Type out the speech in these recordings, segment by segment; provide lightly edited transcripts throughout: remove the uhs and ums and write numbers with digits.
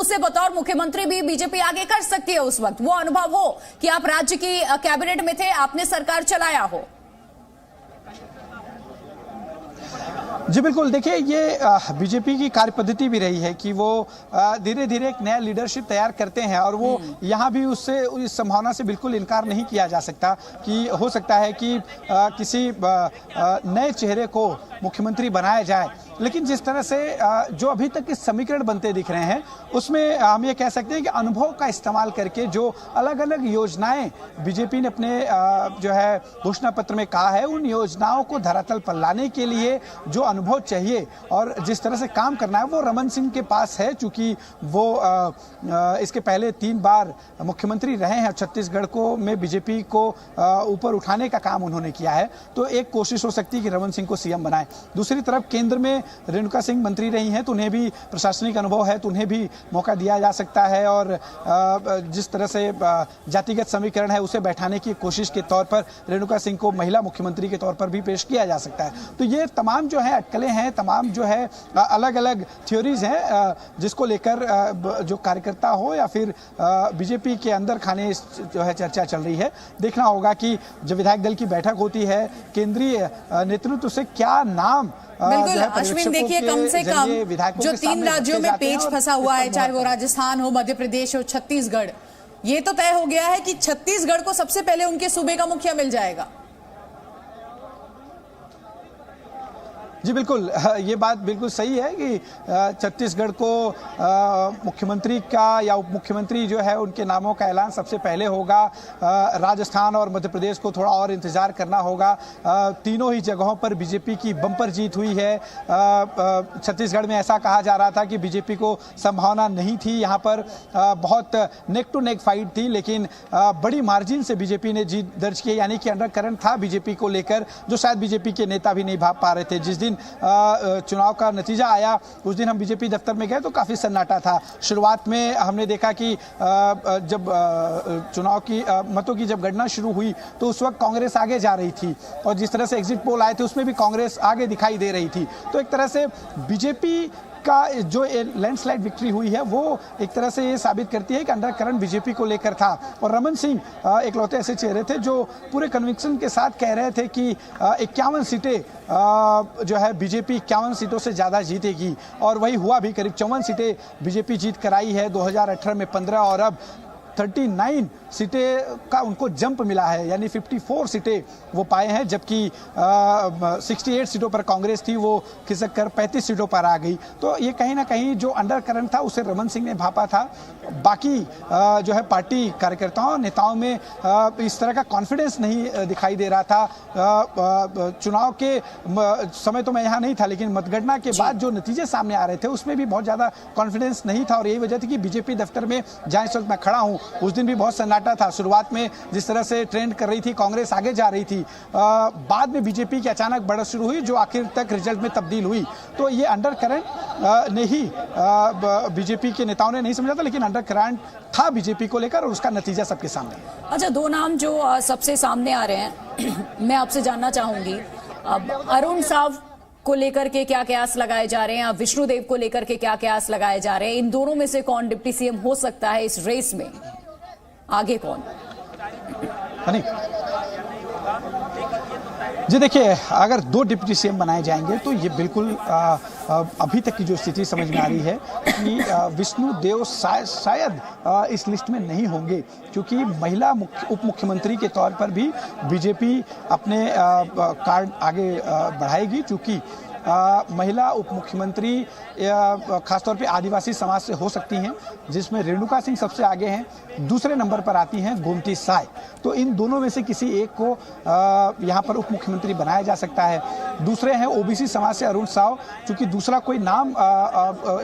उसे बतौर मुख्यमंत्री भी बीजेपी आगे कर सकती है। उस वक्त वो अनुभव हो कि आप राज्य की कैबिनेट में थे, आपने सरकार चलाया हो। जी बिल्कुल, देखिए ये बीजेपी की कार्य पद्धति भी रही है कि वो धीरे धीरे एक नया लीडरशिप तैयार करते हैं और वो यहाँ भी उससे इस संभावना से बिल्कुल इनकार नहीं किया जा सकता कि हो सकता है कि किसी नए चेहरे को मुख्यमंत्री बनाया जाए। लेकिन जिस तरह से जो अभी तक के समीकरण बनते दिख रहे हैं उसमें हम ये कह सकते हैं कि अनुभव का इस्तेमाल करके जो अलग अलग योजनाएं बीजेपी ने अपने जो है घोषणा पत्र में कहा है, उन योजनाओं को धरातल पर लाने के लिए जो अनुभव चाहिए और जिस तरह से काम करना है वो रमन सिंह के पास है। चूंकि वो इसके पहले 3 बार मुख्यमंत्री रहे हैं, छत्तीसगढ़ को में बीजेपी को ऊपर उठाने का काम उन्होंने किया है, तो एक कोशिश हो सकती है कि रमन सिंह को सीएम बनाए। दूसरी तरफ केंद्र में रेणुका सिंह मंत्री रही हैं तो उन्हें भी प्रशासनिक अनुभव है, तो उन्हें भी मौका दिया जा सकता है और जिस तरह से जातिगत समीकरण है उसे बैठाने की कोशिश के तौर पर रेणुका सिंह को महिला मुख्यमंत्री के तौर पर भी पेश किया जा सकता है। तो ये तमाम जो है अटकलें हैं, तमाम जो है अलग अलग थ्योरीज हैं जिसको लेकर जो कार्यकर्ता हो या फिर बीजेपी के अंदर खाने जो है चर्चा चल रही है। देखना होगा कि जब विधायक दल की बैठक होती है केंद्रीय नेतृत्व से क्या नाम बिल्कुल अश्विन, देखिए कम से कम जो 3 राज्यों में पेच फंसा हुआ है, चाहे वो राजस्थान हो, मध्य प्रदेश हो, छत्तीसगढ़, ये तो तय हो गया है कि छत्तीसगढ़ को सबसे पहले उनके सूबे का मुखिया मिल जाएगा। जी बिल्कुल, ये बात बिल्कुल सही है कि छत्तीसगढ़ को मुख्यमंत्री का या उप मुख्यमंत्री जो है उनके नामों का ऐलान सबसे पहले होगा। राजस्थान और मध्य प्रदेश को थोड़ा और इंतजार करना होगा। तीनों ही जगहों पर बीजेपी की बम्पर जीत हुई है। छत्तीसगढ़ में ऐसा कहा जा रहा था कि बीजेपी को संभावना नहीं थी, यहाँ पर बहुत नेक टू नेक फाइट थी, लेकिन बड़ी मार्जिन से बीजेपी ने जीत दर्ज की, यानी कि अंडर करंट था बीजेपी को लेकर जो शायद बीजेपी के नेता भी नहीं भाप पा रहे थे। जिस दिन चुनाव का नतीजा आया उस दिन हम बीजेपी दफ्तर में गए तो काफी सन्नाटा था। शुरुआत में हमने देखा कि जब चुनाव की मतों की जब गणना शुरू हुई तो उस वक्त कांग्रेस आगे जा रही थी और जिस तरह से एग्जिट पोल आए थे उसमें भी कांग्रेस आगे दिखाई दे रही थी। तो एक तरह से बीजेपी का जो लैंडस्लाइड विक्ट्री हुई है वो एक तरह से ये साबित करती है कि अंडर करंट बीजेपी को लेकर था और रमन सिंह इकलौते ऐसे चेहरे थे जो पूरे कन्विक्शन के साथ कह रहे थे कि 51 सीटें जो है बीजेपी 51 सीटों से ज़्यादा जीतेगी और वही हुआ भी। करीब 54 सीटें बीजेपी जीत कर आई है, 2018 में 15 और अब 39 सीटें का उनको जंप मिला है, यानी 54 सीटें वो पाए हैं, जबकि 68 सीटों पर कांग्रेस थी वो खिसक कर 35 सीटों पर आ गई। तो ये कहीं ना कहीं जो अंडर करंट था उसे रमन सिंह ने भापा था। बाकी जो है पार्टी कार्यकर्ताओं नेताओं में इस तरह का कॉन्फिडेंस नहीं दिखाई दे रहा था। चुनाव के समय तो मैं यहाँ नहीं था, लेकिन मतगणना के बाद जो नतीजे सामने आ रहे थे उसमें भी बहुत ज़्यादा कॉन्फिडेंस नहीं था और यही वजह थी कि बीजेपी दफ्तर में जहाँ इस वक्त मैं खड़ा हूँ उस दिन भी बहुत सन्नाटा था। शुरुआत में जिस तरह से ट्रेंड कर रही थी कांग्रेस आगे जा रही थी, बाद में बीजेपी की अचानक बढ़त शुरू हुई जो आखिर तक रिजल्ट में तब्दील हुई। तो ये अंडर करंट ने ही बीजेपी के नेताओं ने नहीं समझा था, लेकिन अंडर करंट था बीजेपी को लेकर और उसका नतीजा सबके सामने। अच्छा, 2 नाम जो सबसे सामने आ रहे हैं मैं आपसे जानना चाहूंगी, अब अरुण साव को लेकर के क्या कयास लगाए जा रहे हैं, अब विष्णुदेव को लेकर के क्या कयास लगाए जा रहे हैं, इन दोनों में से कौन डिप्टी सीएम हो सकता है? इस रेस में आगे कौन? जी देखिए, अगर 2 डिप्टी सीएम बनाए जाएंगे तो ये बिल्कुल अभी तक की जो स्थिति समझ में आ रही है कि विष्णुदेव शायद इस लिस्ट में नहीं होंगे, क्योंकि महिला उप मुख्यमंत्री के तौर पर भी बीजेपी अपने कार्ड आगे बढ़ाएगी। चूंकि महिला उप मुख्यमंत्री खासतौर पे आदिवासी समाज से हो सकती हैं, जिसमें रेणुका सिंह सबसे आगे हैं, दूसरे नंबर पर आती हैं गोमती साय। तो इन दोनों में से किसी एक को यहाँ पर उप मुख्यमंत्री बनाया जा सकता है। दूसरे हैं ओबीसी समाज से अरुण साव, चूंकि दूसरा कोई नाम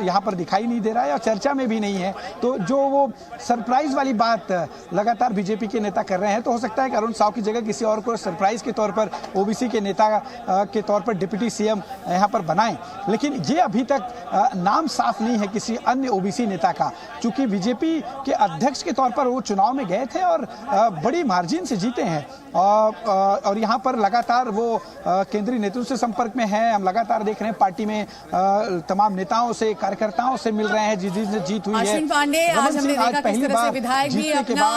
यहाँ पर दिखाई नहीं दे रहा है या चर्चा में भी नहीं है, तो जो वो सरप्राइज वाली बात लगातार बीजेपी के नेता कर रहे हैं, तो हो सकता है कि अरुण साव की जगह किसी और को सरप्राइज के तौर पर ओबीसी के नेता के तौर पर डिप्टी सीएम यहाँ पर बनाएं, लेकिन ये अभी तक नाम साफ नहीं है किसी अन्य ओबीसी नेता का, क्योंकि बीजेपी के अध्यक्ष के तौर पर वो चुनाव में गए थे और बड़ी मार्जिन से जीते हैं और यहाँ पर लगातार वो केंद्रीय नेतृत्व से संपर्क में है। हम लगातार देख रहे हैं पार्टी में तमाम नेताओं से, कार्यकर्ताओं से मिल रहे हैं जिस जीत हुई है। अश्विन पांडे, आज हमने देखा किस तरह से विधायक भी अपना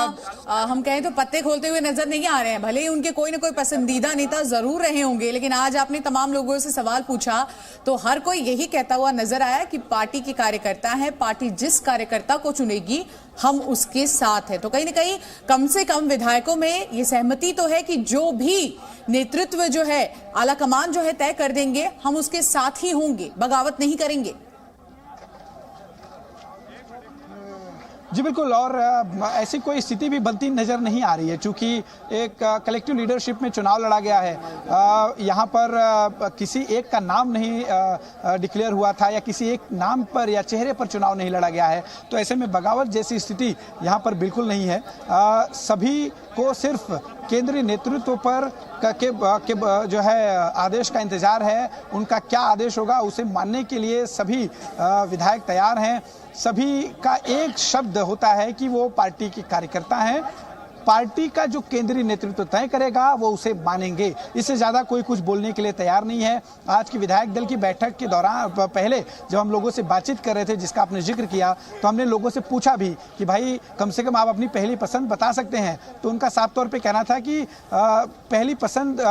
हम कहें तो पत्ते खोलते हुए नजर नहीं आ रहे हैं। भले ही उनके कोई ना कोई पसंदीदा नेता जरूर रहे होंगे, लेकिन आज आपने तमाम लोगों से सवाल पूछा तो हर कोई यही कहता हुआ नजर आया कि पार्टी के कार्यकर्ता है, पार्टी जिस कार्यकर्ता को चुनेगी हम उसके साथ है। तो कहीं ना कहीं कम से कम विधायकों में ये सहमति तो है कि जो भी नेतृत्व जो है, आला कमान जो है तय कर देंगे, हम उसके साथ ही होंगे, बगावत नहीं करेंगे। जी बिल्कुल, और ऐसी कोई स्थिति भी बनती नजर नहीं आ रही है, क्योंकि एक कलेक्टिव लीडरशिप में चुनाव लड़ा गया है। यहाँ पर किसी एक का नाम नहीं डिक्लेयर हुआ था या किसी एक नाम पर या चेहरे पर चुनाव नहीं लड़ा गया है, तो ऐसे में बगावत जैसी स्थिति यहाँ पर बिल्कुल नहीं है। सभी को सिर्फ केंद्रीय नेतृत्व पर के जो है आदेश का इंतजार है। उनका क्या आदेश होगा उसे मानने के लिए सभी विधायक तैयार हैं। सभी का एक शब्द होता है कि वो पार्टी के कार्यकर्ता हैं, पार्टी का जो केंद्रीय नेतृत्व तय करेगा वो उसे मानेंगे। इससे ज्यादा कोई कुछ बोलने के लिए तैयार नहीं है। आज की विधायक दल की बैठक के दौरान पहले जब हम लोगों से बातचीत कर रहे थे, जिसका आपने जिक्र किया, तो हमने लोगों से पूछा भी कि भाई कम से कम आप अपनी पहली पसंद बता सकते हैं, तो उनका साफ तौर पे कहना था कि पहली पसंद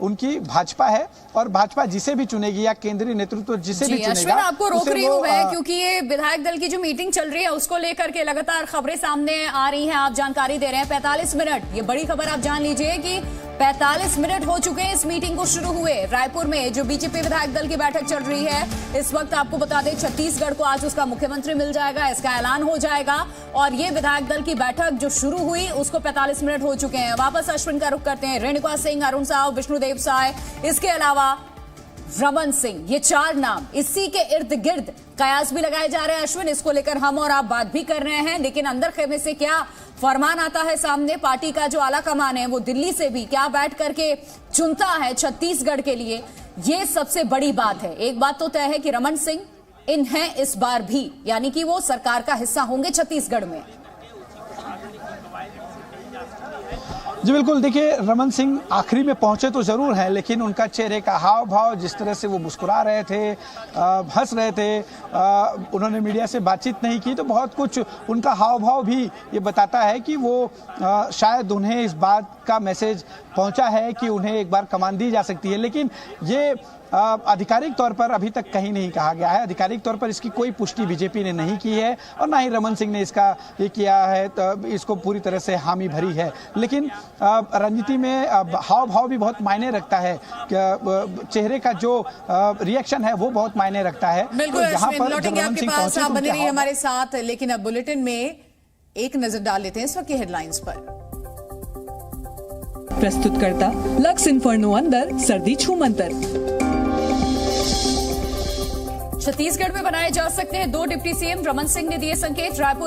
उनकी भाजपा है और भाजपा जिसे भी चुनेगी या केंद्रीय नेतृत्व जिसे भी चुनेगा। अश्विन, आपको रोक रही हूँ मैं, क्योंकि ये विधायक दल की जो मीटिंग चल रही है उसको लेकर के लगातार खबरें सामने आ रही हैं, आप जानकारी दे रहे हैं। 45 मिनट, ये बड़ी खबर आप जान लीजिए कि 45 मिनट हो चुके हैं इस मीटिंग को शुरू हुए। रायपुर में जो बीजेपी विधायक दल की बैठक चल रही है इस वक्त, आपको बता दें छत्तीसगढ़ को आज उसका मुख्यमंत्री मिल जाएगा, इसका ऐलान हो जाएगा और ये विधायक दल की बैठक जो शुरू हुई उसको 45 मिनट हो चुके हैं। वापस अश्विन का रुख करते हैं। रेणुका सिंह, अरुण साव, विष्णुदेव साय, इसके अलावा रमन सिंह, ये 4 नाम, इसी के इर्द गिर्द कयास भी लगाए जा रहे हैं। अश्विन, इसको लेकर हम और आप बात भी कर रहे हैं, लेकिन अंदर खेमे से क्या फरमान आता है सामने? पार्टी का जो आला कमान है वो दिल्ली से भी क्या बैठ करके चुनता है छत्तीसगढ़ के लिए, ये सबसे बड़ी बात है। एक बात तो तय है कि रमन सिंह इन हैं इस बार भी, यानी कि वो सरकार का हिस्सा होंगे छत्तीसगढ़ में। जी बिल्कुल, देखिए रमन सिंह आखिरी में पहुंचे तो जरूर हैं, लेकिन उनका चेहरे का हाव भाव, जिस तरह से वो मुस्कुरा रहे थे, हंस रहे थे, उन्होंने मीडिया से बातचीत नहीं की, तो बहुत कुछ उनका हाव भाव भी ये बताता है कि वो शायद उन्हें इस बात का मैसेज पहुंचा है कि उन्हें एक बार कमान दी जा सकती है। लेकिन ये आधिकारिक तौर पर अभी तक कहीं नहीं कहा गया है। आधिकारिक तौर पर इसकी कोई पुष्टि बीजेपी ने नहीं की है और ना ही रमन सिंह ने इसका ये किया है, तो इसको पूरी तरह से हामी भरी है। लेकिन राजनीति में हाव भाव भी बहुत मायने रखता है, चेहरे का जो रिएक्शन है वो बहुत मायने रखता है। बिल्कुल, लौटेंगे आपके पास, आप बने रहिए हमारे साथ। लेकिन अब बुलेटिन में एक नजर डाल लेते हैं इस वक्त की हेडलाइंस पर। प्रस्तुतकर्ता लक्स इन्फर्नो अंदर सर्दी छूमंतर। छत्तीसगढ़ में बनाए जा सकते हैं 2 डिप्टी सीएम, रमन सिंह ने दिए संकेत। रायपुर